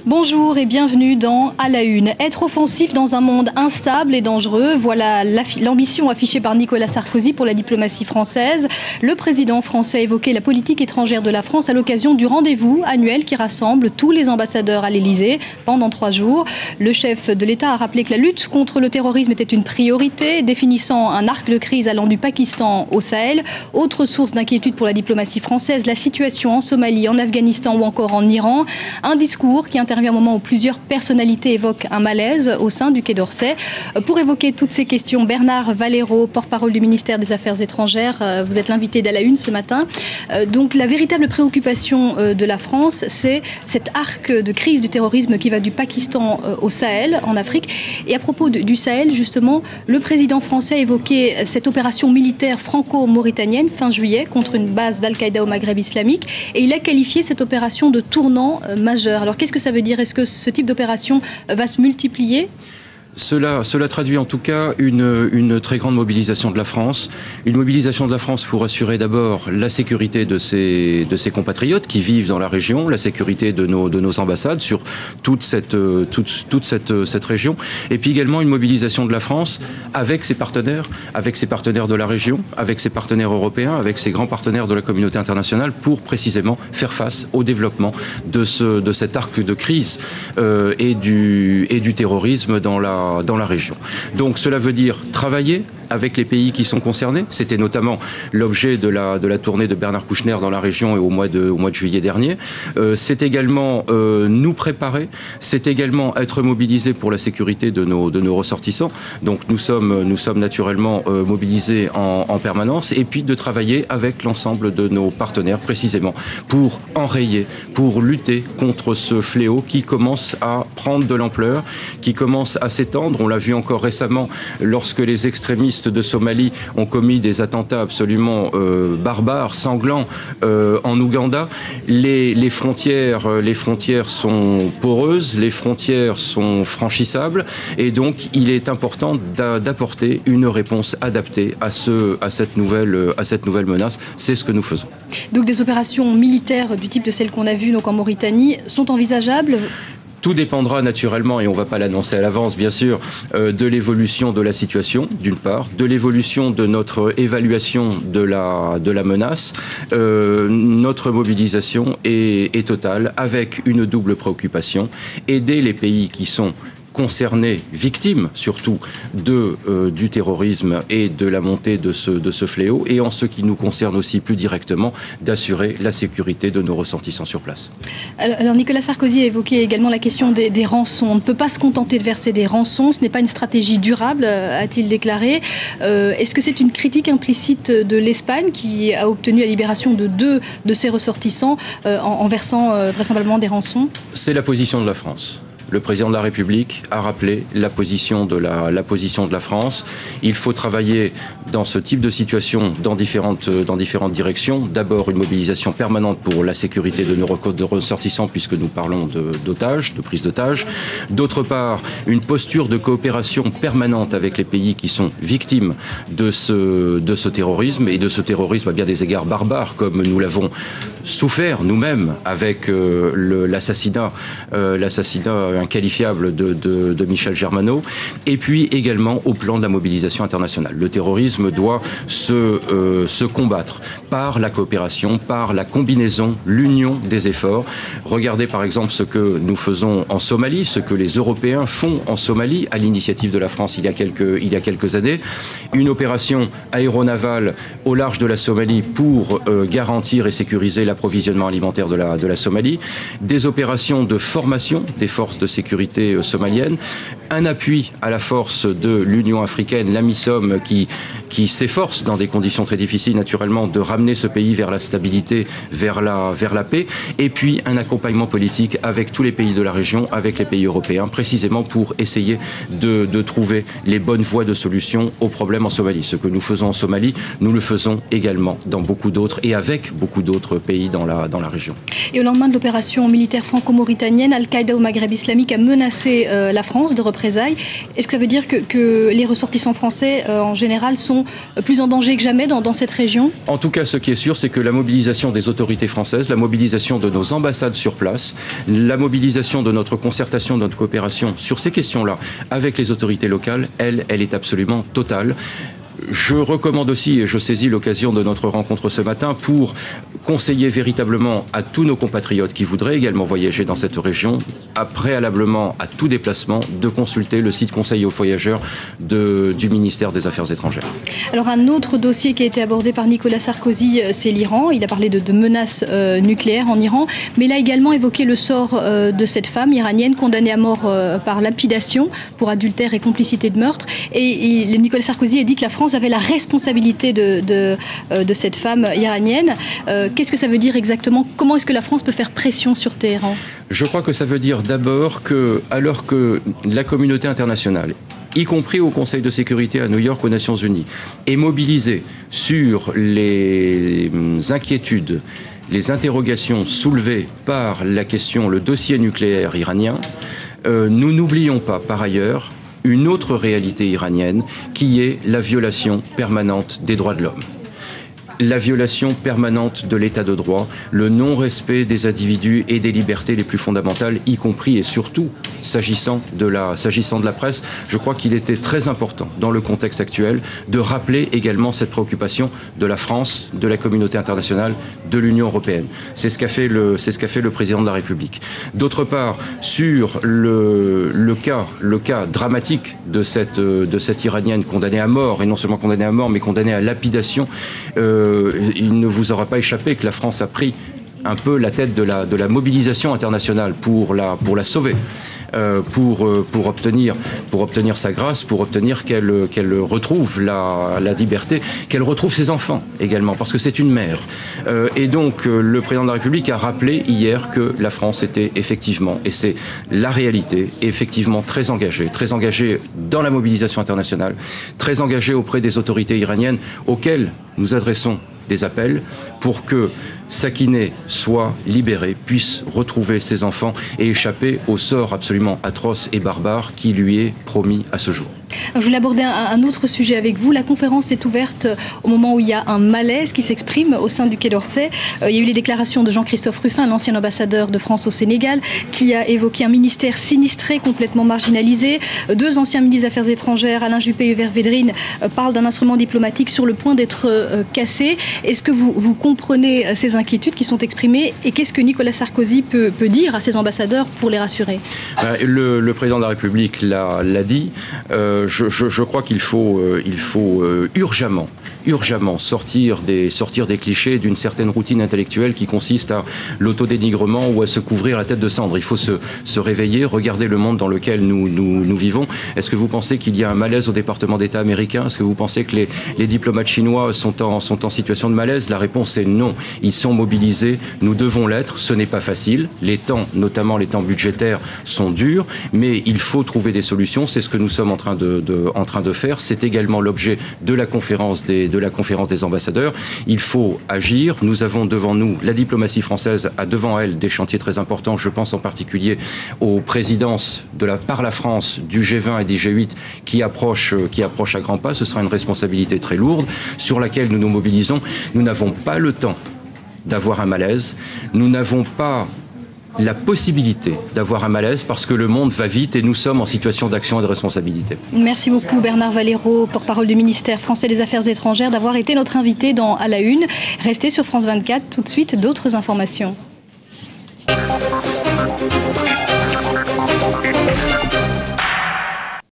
Bonjour et bienvenue dans À la Une. Être offensif dans un monde instable et dangereux, voilà l'ambition affichée par Nicolas Sarkozy pour la diplomatie française. Le président français a évoqué la politique étrangère de la France à l'occasion du rendez-vous annuel qui rassemble tous les ambassadeurs à l'Elysée pendant 3 jours. Le chef de l'État a rappelé que la lutte contre le terrorisme était une priorité, définissant un arc de crise allant du Pakistan au Sahel. Autre source d'inquiétude pour la diplomatie française, la situation en Somalie, en Afghanistan ou encore en Iran. Un discours qui intervient au moment où plusieurs personnalités évoquent un malaise au sein du Quai d'Orsay. Pour évoquer toutes ces questions, Bernard Valero, porte-parole du ministère des Affaires étrangères, vous êtes l'invité d'À la Une ce matin. Donc la véritable préoccupation de la France, c'est cet arc de crise du terrorisme qui va du Pakistan au Sahel, en Afrique. Et à propos du Sahel, justement, le président français a évoqué cette opération militaire franco-mauritanienne fin juillet contre une base d'Al-Qaïda au Maghreb islamique. Et il a qualifié cette opération de tournant majeur. Alors qu'est-ce que ça veut dire ? Est-ce que ce type d'opération va se multiplier ? Cela traduit en tout cas une très grande mobilisation de la France. Une mobilisation de la France pour assurer d'abord la sécurité de ses compatriotes qui vivent dans la région, la sécurité de nos ambassades sur toute cette région. Et puis également une mobilisation de la France avec ses partenaires de la région, avec ses partenaires européens, avec ses grands partenaires de la communauté internationale pour précisément faire face au développement de cet arc de crise et du terrorisme dans la région. Donc cela veut dire travailler avec les pays qui sont concernés. C'était notamment l'objet de la tournée de Bernard Kouchner dans la région et au mois de juillet dernier. C'est également nous préparer, c'est également être mobilisés pour la sécurité de nos ressortissants. Donc nous sommes naturellement mobilisés en permanence et puis de travailler avec l'ensemble de nos partenaires précisément pour enrayer, pour lutter contre ce fléau qui commence à prendre de l'ampleur, qui commence à s'étendre. On l'a vu encore récemment lorsque les extrémistes de Somalie ont commis des attentats absolument barbares, sanglants en Ouganda. Les frontières sont poreuses, les frontières sont franchissables et donc il est important d'apporter une réponse adaptée à cette nouvelle menace. C'est ce que nous faisons. Donc des opérations militaires du type de celles qu'on a vues donc en Mauritanie sont envisageables ? Tout dépendra naturellement, et on ne va pas l'annoncer à l'avance bien sûr, de l'évolution de la situation, d'une part, de l'évolution de notre évaluation de la menace. Notre mobilisation est totale avec une double préoccupation, aider les pays qui sont concernés, victimes surtout du terrorisme et de la montée de ce fléau, et en ce qui nous concerne aussi plus directement, d'assurer la sécurité de nos ressortissants sur place. Alors Nicolas Sarkozy a évoqué également la question des rançons. On ne peut pas se contenter de verser des rançons, ce n'est pas une stratégie durable, a-t-il déclaré. Est-ce que c'est une critique implicite de l'Espagne qui a obtenu la libération de 2 de ses ressortissants en versant vraisemblablement des rançons ? C'est la position de la France. Le président de la République a rappelé la position de la France. Il faut travailler dans ce type de situation dans différentes directions. D'abord, une mobilisation permanente pour la sécurité de nos ressortissants, puisque nous parlons d'otages, de prise d'otages. D'autre part, une posture de coopération permanente avec les pays qui sont victimes de ce terrorisme, et de ce terrorisme à bien des égards barbare, comme nous l'avons souffert nous-mêmes avec l'assassinat inqualifiable de Michel Germano, et puis également au plan de la mobilisation internationale. Le terrorisme doit se combattre par la coopération, par la combinaison, l'union des efforts. Regardez par exemple ce que nous faisons en Somalie, ce que les Européens font en Somalie, à l'initiative de la France il y a quelques années. Une opération aéronavale au large de la Somalie pour garantir et sécuriser l'approvisionnement alimentaire de la Somalie. Des opérations de formation des forces de sécurité somaliennes, un appui à la force de l'Union africaine, l'AMISOM, qui s'efforce dans des conditions très difficiles naturellement de ramener ce pays vers la stabilité, vers la paix, et puis un accompagnement politique avec tous les pays de la région, avec les pays européens, précisément pour essayer de trouver les bonnes voies de solution aux problèmes en Somalie. Ce que nous faisons en Somalie, nous le faisons également dans beaucoup d'autres et avec beaucoup d'autres pays dans la région. Et au lendemain de l'opération militaire franco-mauritanienne, Al-Qaïda au Maghreb islamique islamique a menacé la France de représailles. Est-ce que ça veut dire que les ressortissants français, en général, sont plus en danger que jamais dans cette région? En tout cas, ce qui est sûr, c'est que la mobilisation des autorités françaises, la mobilisation de nos ambassades sur place, la mobilisation de notre concertation, de notre coopération sur ces questions-là avec les autorités locales, elle est absolument totale. Je recommande aussi, et je saisis l'occasion de notre rencontre ce matin, pour conseiller véritablement à tous nos compatriotes qui voudraient également voyager dans cette région, préalablement à tout déplacement, de consulter le site Conseil aux voyageurs du ministère des Affaires étrangères. Alors un autre dossier qui a été abordé par Nicolas Sarkozy, c'est l'Iran. Il a parlé de menaces nucléaires en Iran, mais il a également évoqué le sort de cette femme iranienne condamnée à mort par lapidation pour adultère et complicité de meurtre. Et Nicolas Sarkozy a dit que la France avait la responsabilité de cette femme iranienne. Qu'est-ce que ça veut dire exactement? Comment est-ce que la France peut faire pression sur Téhéran? Je crois que ça veut dire d'abord que, alors que la communauté internationale, y compris au Conseil de sécurité à New York, aux Nations Unies, est mobilisée sur les inquiétudes, les interrogations soulevées par la question, le dossier nucléaire iranien, nous n'oublions pas par ailleurs une autre réalité iranienne qui est la violation permanente des droits de l'homme. La violation permanente de l'état de droit, le non-respect des individus et des libertés les plus fondamentales, y compris et surtout s'agissant de la presse. Je crois qu'il était très important, dans le contexte actuel, de rappeler également cette préoccupation de la France, de la communauté internationale, de l'Union européenne. C'est ce qu'a fait le président de la République. D'autre part, sur le cas dramatique de cette Iranienne condamnée à mort, et non seulement condamnée à mort, mais condamnée à lapidation, il ne vous aura pas échappé que la France a pris un peu la tête de la mobilisation internationale pour la sauver. Pour obtenir sa grâce, pour obtenir qu'elle retrouve la liberté, qu'elle retrouve ses enfants également, parce que c'est une mère. Et donc le président de la République a rappelé hier que la France était effectivement, et c'est la réalité, effectivement très engagée dans la mobilisation internationale, très engagée auprès des autorités iraniennes auxquelles nous adressons des appels pour que Sakineh soit libérée, puisse retrouver ses enfants et échapper au sort absolument atroce et barbare qui lui est promis à ce jour. Je voulais aborder un autre sujet avec vous. La conférence est ouverte au moment où il y a un malaise qui s'exprime au sein du Quai d'Orsay. Il y a eu les déclarations de Jean-Christophe Rufin, l'ancien ambassadeur de France au Sénégal, qui a évoqué un ministère sinistré, complètement marginalisé. Deux anciens ministres des Affaires étrangères, Alain Juppé et Hubert Védrine, parlent d'un instrument diplomatique sur le point d'être cassé. Est-ce que vous comprenez ces inquiétudes qui sont exprimées et qu'est-ce que Nicolas Sarkozy peut dire à ses ambassadeurs pour les rassurer? Le président de la République l'a dit. Je crois qu'il faut urgemment sortir des clichés d'une certaine routine intellectuelle qui consiste à l'autodénigrement ou à se couvrir la tête de cendre. Il faut se réveiller, regarder le monde dans lequel nous vivons. Est-ce que vous pensez qu'il y a un malaise au département d'État américain? Est-ce que vous pensez que les diplomates chinois sont en situation de malaise? La réponse est non. Ils sont mobilisés. Nous devons l'être. Ce n'est pas facile. Les temps, notamment les temps budgétaires, sont durs, mais il faut trouver des solutions. C'est ce que nous sommes en train de faire. C'est également l'objet de la conférence des ambassadeurs. Il faut agir. Nous avons devant nous, la diplomatie française a devant elle des chantiers très importants. Je pense en particulier aux présidences par la France du G20 et du G8 qui approchent à grands pas. Ce sera une responsabilité très lourde sur laquelle nous nous mobilisons. Nous n'avons pas le temps d'avoir un malaise. Nous n'avons pas la possibilité d'avoir un malaise parce que le monde va vite et nous sommes en situation d'action et de responsabilité. Merci beaucoup Bernard Valero, porte-parole du ministère français des Affaires étrangères, d'avoir été notre invité dans À la Une. Restez sur France 24, tout de suite d'autres informations.